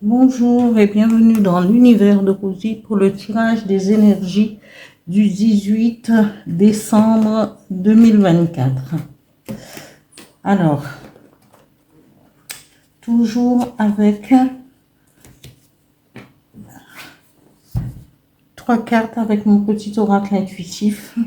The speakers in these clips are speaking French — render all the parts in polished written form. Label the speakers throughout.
Speaker 1: Bonjour et bienvenue dans l'univers de Rosy pour le tirage des énergies du 18 décembre 2024. Alors, toujours avec 3 cartes avec mon petit oracle intuitif,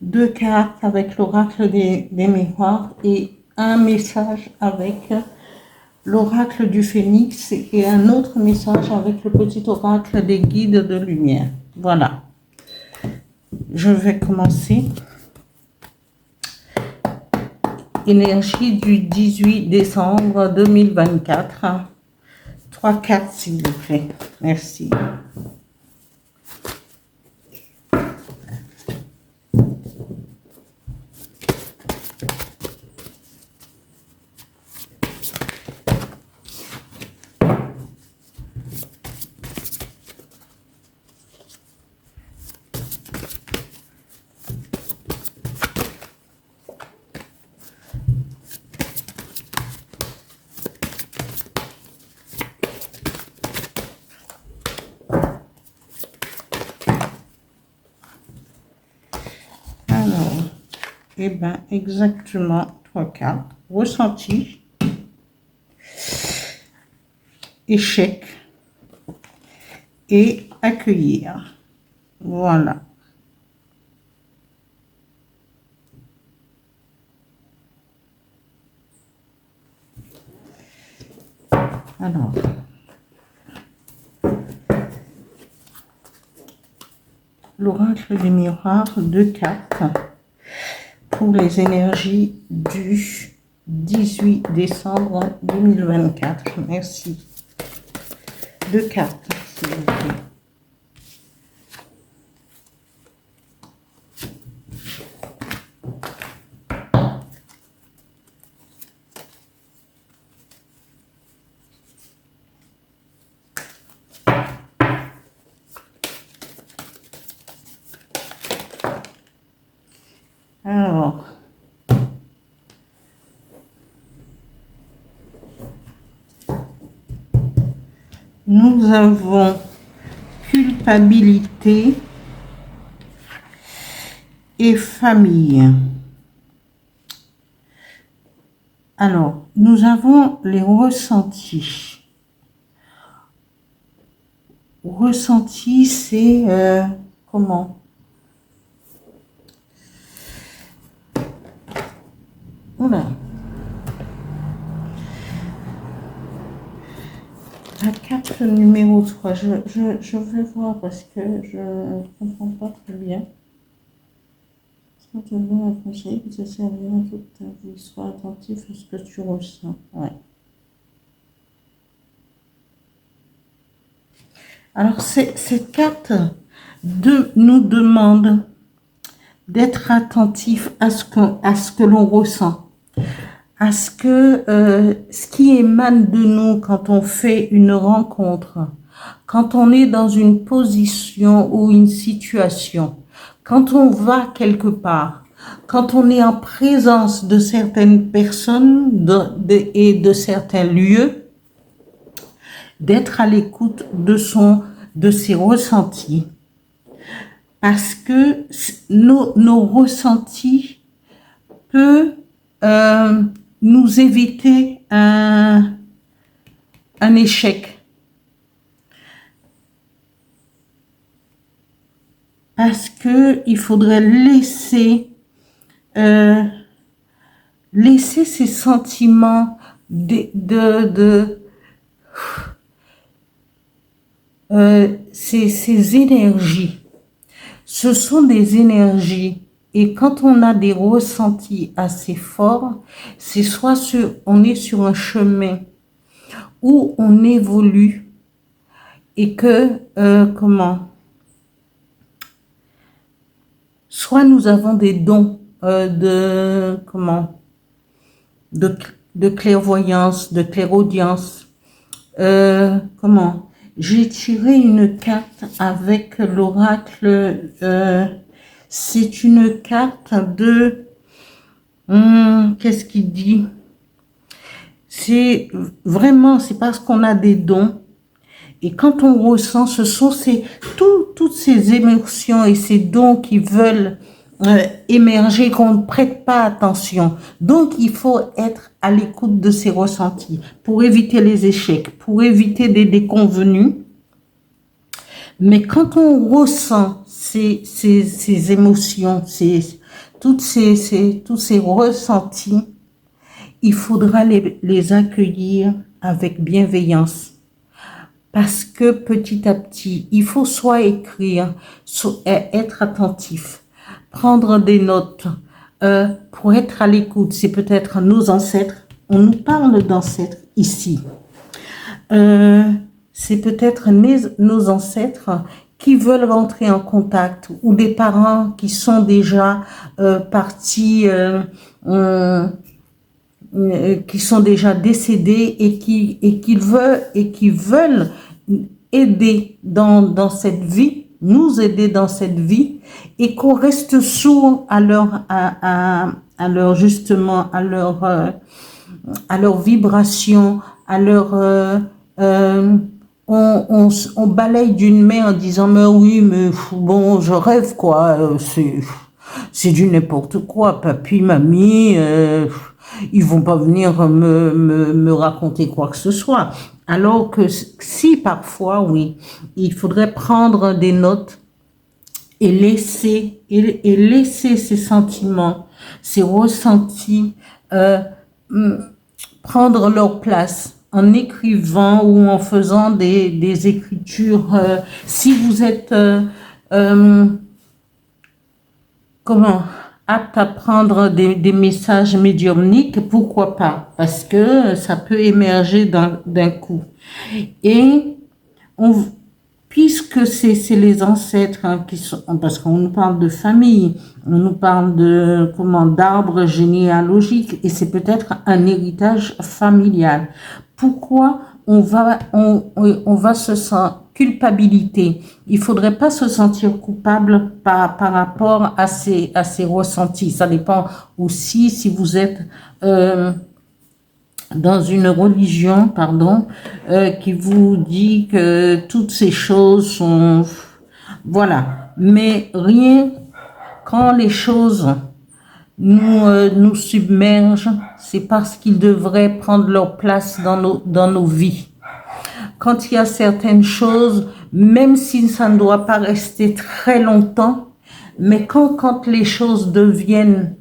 Speaker 1: 2 cartes avec l'oracle des miroirs et un message avec l'oracle du phénix et un autre message avec le petit oracle des guides de lumière. Voilà. Je vais commencer. Énergie du 18 décembre 2024. 3 cartes, s'il vous plaît. Merci. Alors, eh bien, exactement 3 cartes. Ressenti, échec et accueillir. Voilà. Alors, l'oracle des miroirs, 2 cartes pour les énergies du 18 décembre 2024. Merci. 2 cartes, s'il vous plaît. Alors, nous avons culpabilité et famille. Alors, nous avons les ressentis. Ressenti, c'est comment? Oula. La carte numéro 3, je vais voir parce que je ne comprends pas très bien. Je te donne un conseil qui te servira toute ta vie. Sois attentif à ce que tu ressens. Ouais. Alors, cette carte nous demande d'être attentif à ce que l'on ressent, à ce qui émane de nous quand on fait une rencontre, quand on est dans une position ou une situation, quand on va quelque part, quand on est en présence de certaines personnes et de certains lieux, d'être à l'écoute de ses ressentis. Parce que nos ressentis peuvent nous éviter un échec. Parce que il faudrait laisser ces sentiments ces énergies. Ce sont des énergies et quand on a des ressentis assez forts, c'est soit on est sur un chemin où on évolue et que, soit nous avons des dons de clairvoyance, de clairaudience, j'ai tiré une carte avec l'oracle, c'est une carte de, qu'est-ce qu'il dit? C'est vraiment, c'est parce qu'on a des dons. Et quand on ressent, ce sont toutes ces émotions et ces dons qui veulent émerger, qu'on ne prête pas attention. Donc, il faut être à l'écoute de ces ressentis pour éviter les échecs, pour éviter des déconvenus. Mais quand on ressent ces émotions, tous ces ressentis, il faudra les accueillir avec bienveillance. Parce que petit à petit, il faut soit écrire, soit être attentif, prendre des notes pour être à l'écoute. C'est peut-être nos ancêtres. On nous parle d'ancêtres ici. C'est peut-être nos ancêtres qui veulent rentrer en contact ou des parents qui sont déjà partis, qui sont déjà décédés et qui veulent aider dans cette vie, nous aider dans cette vie, et qu'on reste sourd à leur justement à leur vibration, à leur on balaye d'une main en disant mais oui mais bon je rêve quoi, c'est du n'importe quoi, papy mamie ils vont pas venir me raconter quoi que ce soit. Alors que si parfois oui, il faudrait prendre des notes et laisser ces sentiments, ces ressentis prendre leur place en écrivant ou en faisant des écritures. Si vous êtes apte à prendre des messages médiumniques, pourquoi pas? Parce que ça peut émerger d'un coup. Et puisque c'est les ancêtres qui sont, parce qu'on nous parle de famille, on nous parle d'arbre généalogique, et c'est peut-être un héritage familial. Pourquoi on va se sentir culpabilité? Il faudrait pas se sentir coupable par rapport à ces ressentis. Ça dépend aussi si vous êtes dans une religion, qui vous dit que toutes ces choses sont, voilà. Mais rien, quand les choses nous submergent, c'est parce qu'ils devraient prendre leur place dans nos vies. Quand il y a certaines choses, même si ça ne doit pas rester très longtemps, mais quand les choses deviennent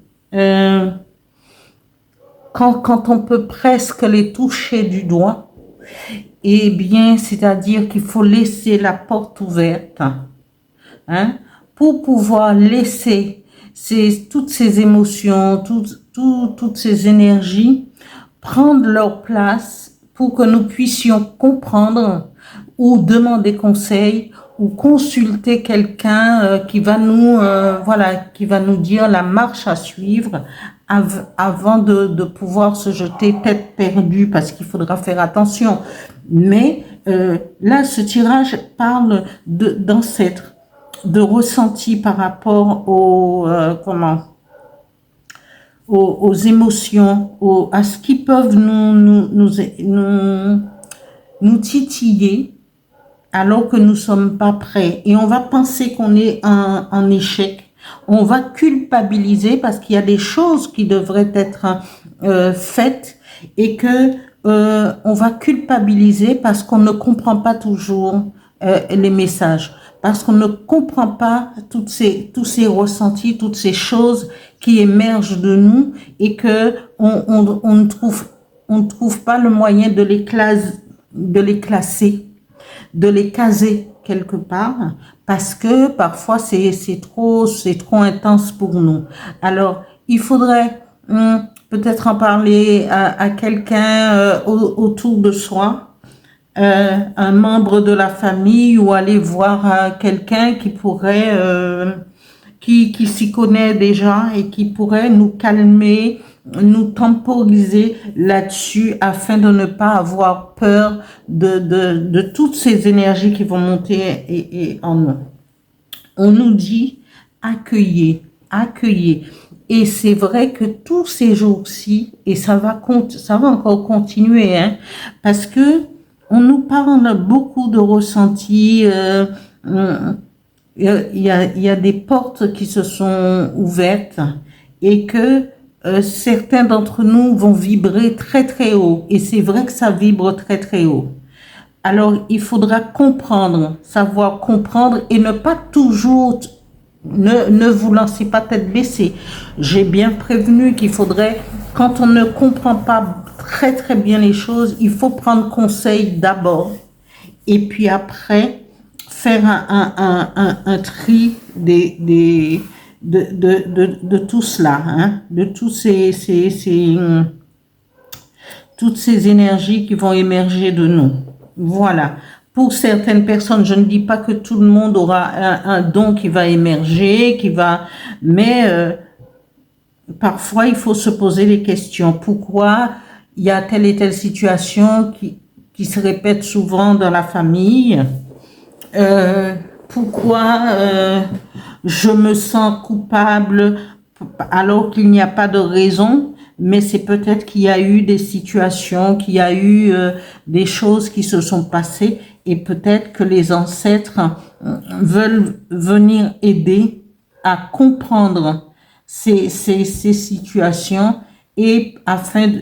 Speaker 1: quand on peut presque les toucher du doigt, eh bien, c'est-à-dire qu'il faut laisser la porte ouverte, pour pouvoir laisser toutes ces émotions, toutes ces énergies prendre leur place pour que nous puissions comprendre ou demander conseil ou consulter quelqu'un qui va nous dire la marche à suivre avant de pouvoir se jeter tête perdue, parce qu'il faudra faire attention. Mais là, ce tirage parle d'ancêtres, de ressentis par rapport aux émotions, à ce qui peuvent nous titiller alors que nous sommes pas prêts. Et on va penser qu'on est en échec. On va culpabiliser parce qu'il y a des choses qui devraient être faites et que on va culpabiliser parce qu'on ne comprend pas toujours les messages, parce qu'on ne comprend pas tous ces ressentis, toutes ces choses qui émergent de nous et que on ne trouve pas le moyen de les classer, de les caser quelque part, parce que parfois c'est trop intense pour nous. Alors il faudrait peut-être en parler à quelqu'un autour de soi, un membre de la famille, ou aller voir quelqu'un qui pourrait qui s'y connaît déjà et qui pourrait nous calmer, nous temporiser là-dessus afin de ne pas avoir peur de toutes ces énergies qui vont monter et en nous. On nous dit accueillez. Et c'est vrai que tous ces jours-ci, et ça va encore continuer, hein, parce que on nous parle beaucoup de ressentis. Il y a des portes qui se sont ouvertes et que certains d'entre nous vont vibrer très très haut. Et c'est vrai que ça vibre très très haut. Alors, il faudra comprendre, savoir comprendre et ne pas toujours, ne vous lancez pas tête baissée. J'ai bien prévenu qu'il faudrait, quand on ne comprend pas très très bien les choses, il faut prendre conseil d'abord et puis après faire un tri de tout cela, hein, de toutes ces énergies qui vont émerger de nous. Voilà. Pour certaines personnes, je ne dis pas que tout le monde aura un don qui va émerger, mais parfois il faut se poser les questions. Pourquoi il y a telle et telle situation qui se répète souvent dans la famille? Pourquoi je me sens coupable alors qu'il n'y a pas de raison? Mais c'est peut-être qu'il y a eu des situations, qu'il y a eu des choses qui se sont passées et peut-être que les ancêtres veulent venir aider à comprendre ces situations et afin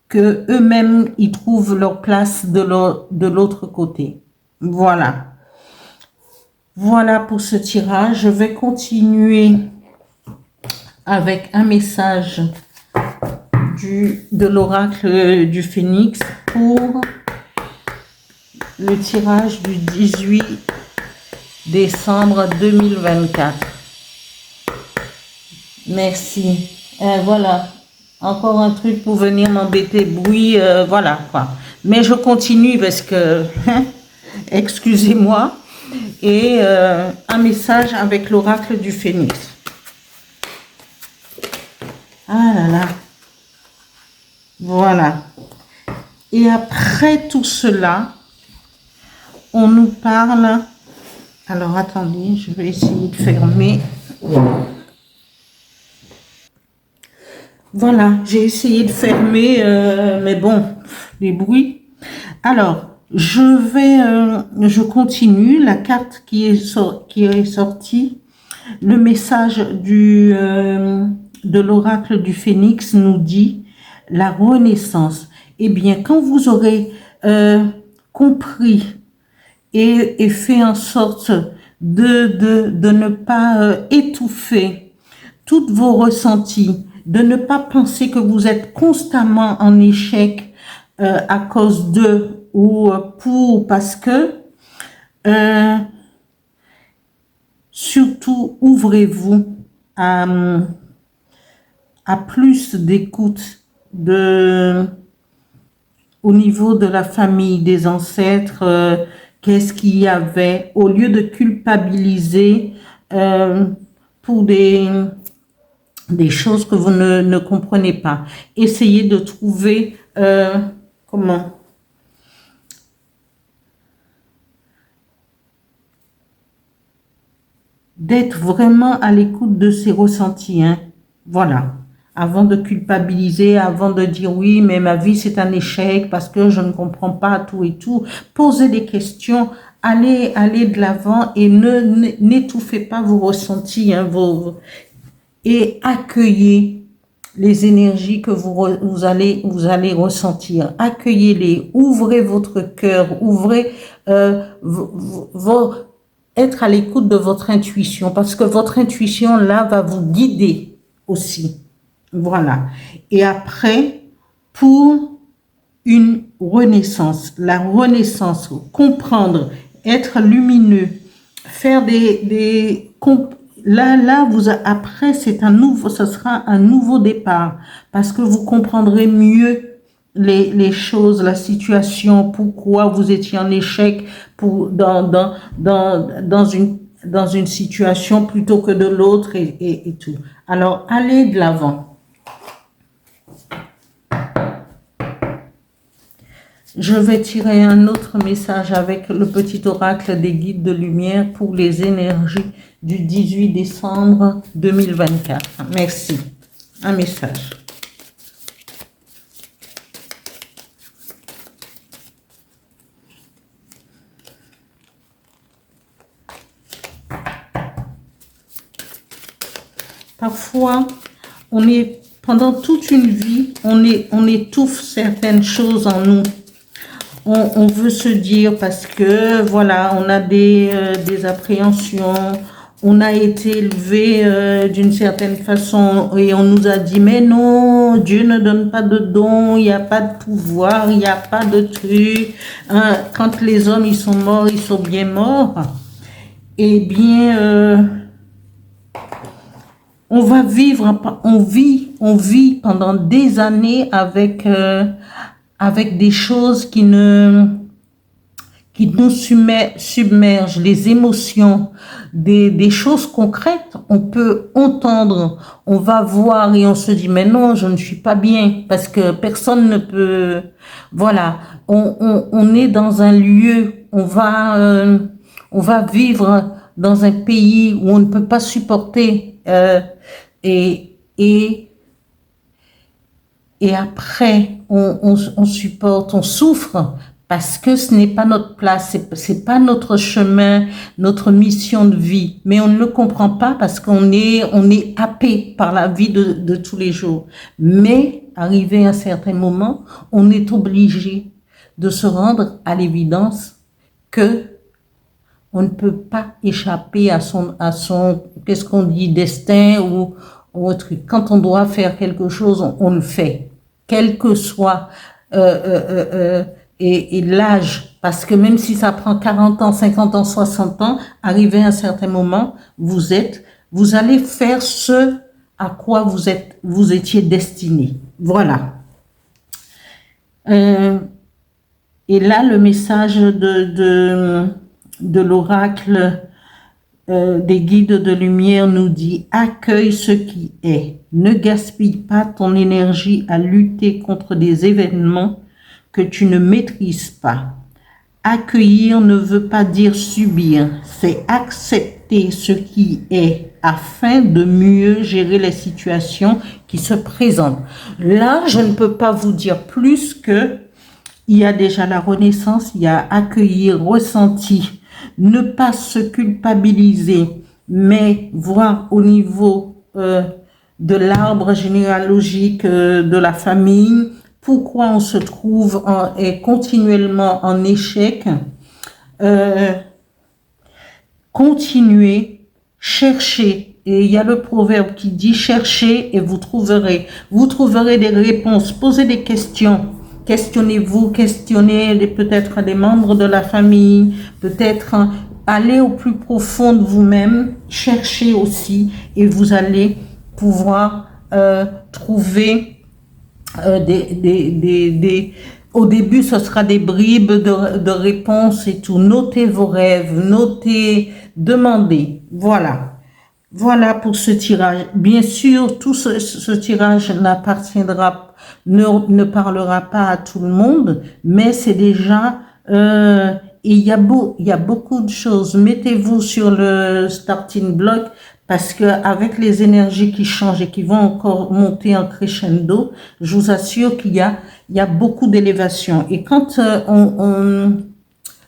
Speaker 1: que eux-mêmes ils trouvent leur place de l'autre côté. Voilà. Voilà pour ce tirage. Je vais continuer avec un message de l'oracle du Phénix pour le tirage du 18 décembre 2024. Merci. Voilà, encore un truc pour venir m'embêter. Oui, voilà quoi. Mais je continue parce que, excusez-moi, et un message avec l'oracle du Phénix. Ah là là. Voilà. Et après tout cela, on nous parle... Alors, attendez, je vais essayer de fermer. Voilà, j'ai essayé de fermer, mais bon, les bruits. Alors, je continue. La carte qui est sortie, le message de l'oracle du Phénix nous dit la renaissance. Eh bien, quand vous aurez compris et fait en sorte de ne pas étouffer tous vos ressentis, de ne pas penser que vous êtes constamment en échec à cause de ou parce que surtout ouvrez-vous à plus d'écoute au niveau de la famille, des ancêtres, qu'est-ce qu'il y avait, au lieu de culpabiliser pour des choses que vous ne comprenez pas. Essayez de trouver d'être vraiment à l'écoute de ses ressentis, hein. Voilà. Avant de culpabiliser, avant de dire oui, mais ma vie c'est un échec parce que je ne comprends pas tout et tout. Posez des questions, allez de l'avant et n'étouffez pas vos ressentis, hein, et accueillez les énergies que vous allez ressentir. Accueillez-les, ouvrez votre cœur, ouvrez être à l'écoute de votre intuition parce que votre intuition là va vous guider aussi. Voilà. Et après, pour une renaissance, la renaissance, comprendre, être lumineux, faire après, ce sera un nouveau départ parce que vous comprendrez mieux les choses, la situation, pourquoi vous étiez en échec dans une situation plutôt que de l'autre et tout. Alors, allez de l'avant. Je vais tirer un autre message avec le petit oracle des guides de lumière pour les énergies du 18 décembre 2024. Merci. Un message. Parfois, pendant toute une vie, on étouffe certaines choses en nous. On veut se dire parce que, voilà, on a des appréhensions, on a été élevé d'une certaine façon et on nous a dit, mais non, Dieu ne donne pas de don, il n'y a pas de pouvoir, il n'y a pas de truc. Hein, quand les hommes, ils sont morts, ils sont bien morts. Eh bien... on va vivre, on vit pendant des années avec des choses qui nous submergent, les émotions, des choses concrètes. On peut entendre, on va voir et on se dit mais non, je ne suis pas bien parce que personne ne peut. Voilà, on est dans un lieu, on va vivre dans un pays où on ne peut pas supporter. Et après, on supporte, on souffre parce que ce n'est pas notre place, c'est pas notre chemin, notre mission de vie. Mais on ne le comprend pas parce qu'on est happé par la vie de tous les jours. Mais arrivé à un certain moment, on est obligé de se rendre à l'évidence que on ne peut pas échapper à son qu'est-ce qu'on dit, destin ou autre truc. Quand on doit faire quelque chose, on le fait, quel que soit et l'âge. Parce que même si ça prend 40 ans, 50 ans, 60 ans, arrivé à un certain moment, vous allez faire ce à quoi vous étiez destiné. Voilà. Et là, le message de l'oracle des guides de lumière nous dit « Accueille ce qui est. Ne gaspille pas ton énergie à lutter contre des événements que tu ne maîtrises pas. Accueillir ne veut pas dire subir, c'est accepter ce qui est afin de mieux gérer les situations qui se présentent. » Là, je ne peux pas vous dire plus que il y a déjà la renaissance, il y a accueillir, ressenti, ne pas se culpabiliser, mais voir au niveau de l'arbre généalogique de la famille, pourquoi on se trouve continuellement en échec, continuer, chercher. Et il y a le proverbe qui dit « Cherchez et vous trouverez ». Vous trouverez des réponses, posez des questions. Questionnez-vous, questionnez peut-être les membres de la famille, peut-être aller au plus profond de vous-même, cherchez aussi et vous allez pouvoir trouver au début, ce sera des bribes de réponses et tout. Notez vos rêves, notez, demandez. Voilà. Voilà pour ce tirage. Bien sûr, tout ce tirage ne parlera pas à tout le monde, mais c'est déjà, il y a beaucoup de choses. Mettez-vous sur le starting block parce que avec les énergies qui changent et qui vont encore monter en crescendo, je vous assure qu'il y a beaucoup d'élévation. Et quand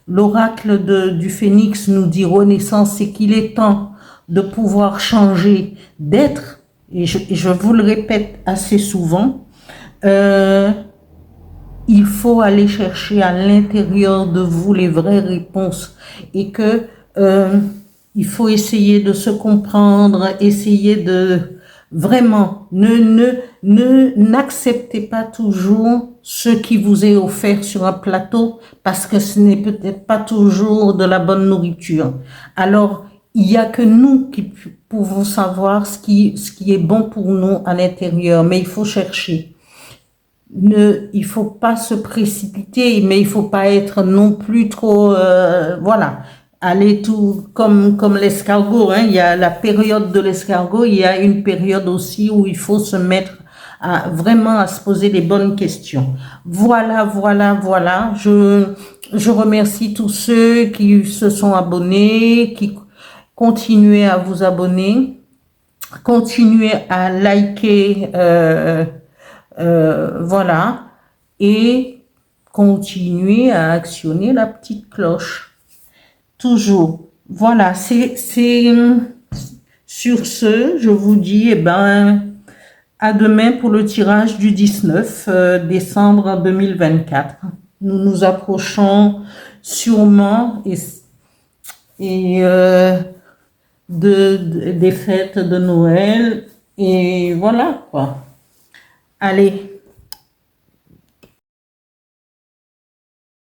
Speaker 1: l'oracle du phénix nous dit renaissance, c'est qu'il est temps de pouvoir changer d'être, et je vous le répète assez souvent, il faut aller chercher à l'intérieur de vous les vraies réponses et que il faut essayer de se comprendre, essayer de vraiment n'acceptez pas toujours ce qui vous est offert sur un plateau parce que ce n'est peut-être pas toujours de la bonne nourriture. Alors il n'y a que nous qui pouvons savoir ce qui est bon pour nous à l'intérieur, mais il faut chercher. Il faut pas se précipiter, mais il faut pas être non plus trop, voilà, aller tout comme l'escargot. Hein. Il y a la période de l'escargot, il y a une période aussi où il faut se mettre vraiment à se poser les bonnes questions. Voilà. Je remercie tous ceux qui se sont abonnés, qui continuez à vous abonner. continuer à liker, voilà, et continuer à actionner la petite cloche. Toujours. Voilà, sur ce, je vous dis, à demain pour le tirage du 19 décembre 2024. Nous nous approchons sûrement des fêtes de Noël. Et voilà quoi. Allez,